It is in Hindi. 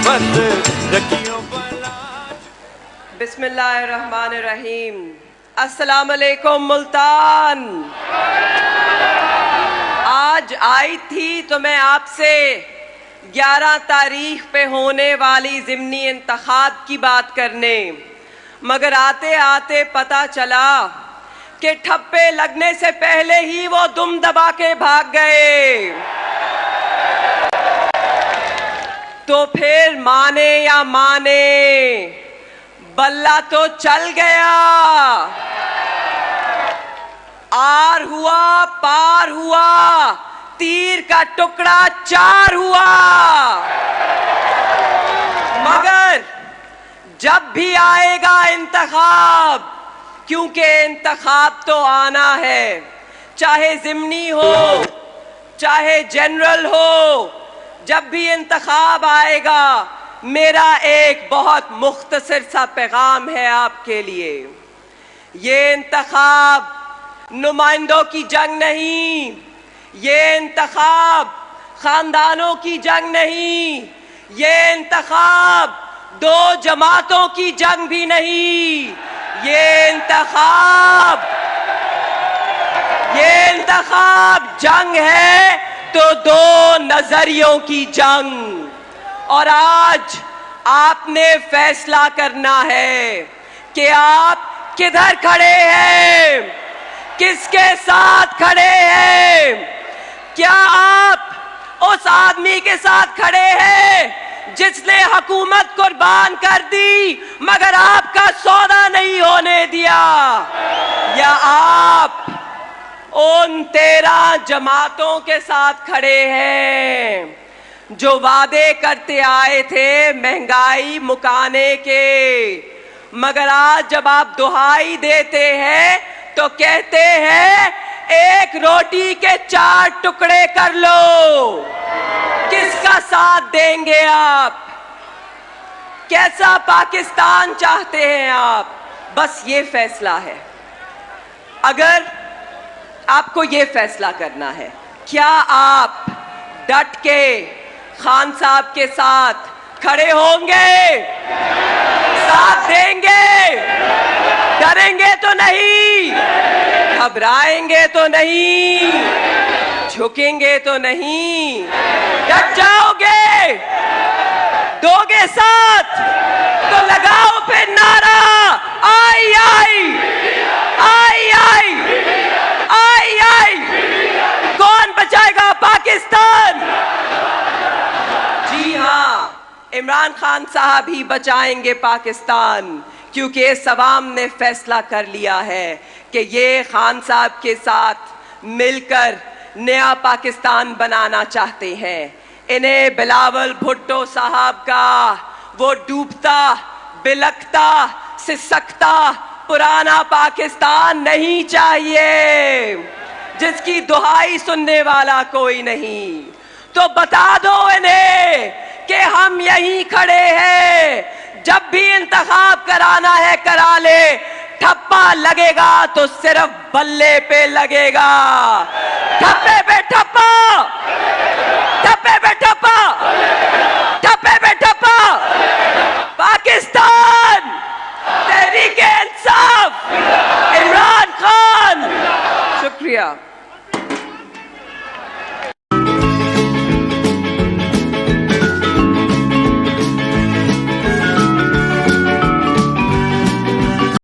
मत रखियो बला। बिस्मिल्लाहिर्रहमानिर्रहीम। अस्सलाम वालेकुम मुल्तान। आज आई थी तो मैं आपसे 11 तारीख पे होने वाली ज़िमनी इंतखाब की बात करने, मगर आते आते पता चला कि ठप्पे लगने से पहले ही वो दुम दबा के भाग गए। तो फिर माने या माने, बल्ला तो चल गया। आर हुआ पार हुआ, तीर का टुकड़ा चार हुआ। मगर जब भी आएगा इंतखाब, क्योंकि इंतखाब तो आना है, चाहे ज़िमनी हो चाहे जनरल हो, जब भी इंतखाब आएगा मेरा एक बहुत मुख्तसर सा पैगाम है आपके लिए। ये इंतखाब नुमाइंदों की जंग नहीं, ये इंतखाब खानदानों की जंग नहीं, ये इंतखाब दो जमातों की जंग भी नहीं, ये इंतखाब जंग है तो दो नजरियों की जंग। और आज आपने फैसला करना है कि आप किधर खड़े हैं, किसके साथ खड़े हैं। क्या आप उस आदमी के साथ खड़े हैं जिसने हुकूमत कुर्बान कर दी मगर आपका सौदा नहीं होने दिया, या आप उन 13 जमातों के साथ खड़े हैं जो वादे करते आए थे महंगाई मुकाने के, मगर आज जब आप दुहाई देते हैं तो कहते हैं एक रोटी के 4 टुकड़े कर लो। किसका साथ देंगे आप? कैसा पाकिस्तान चाहते हैं आप? बस ये फैसला है। अगर आपको ये फैसला करना है, क्या आप डट के खान साहब के साथ खड़े होंगे, साथ देंगे, डरेंगे तो नहीं, घबराएंगे तो नहीं, झुकेंगे तो नहीं, डट जाओगे, दोगे साथ तो लगाओ फिर नारा आई आई आई आई आई आई। कौन बचाएगा पाकिस्तान? जी हाँ, इमरान खान साहब ही बचाएंगे पाकिस्तान, क्योंकि इस अवाम ने फैसला कर लिया है कि ये खान साहब के साथ मिलकर नया पाकिस्तान बनाना चाहते हैं। इन्हें बिलावल भुट्टो साहब का वो डूबता बिलखता सिसकता पुराना पाकिस्तान नहीं चाहिए, जिसकी दुहाई सुनने वाला कोई नहीं। तो बता दो इन्हें कि हम यहीं खड़े हैं, जब भी इंतखाब कराना है करा ले, ठप्पा लगेगा तो सिर्फ बल्ले पे लगेगा, ठप्पे पे ठप्पा।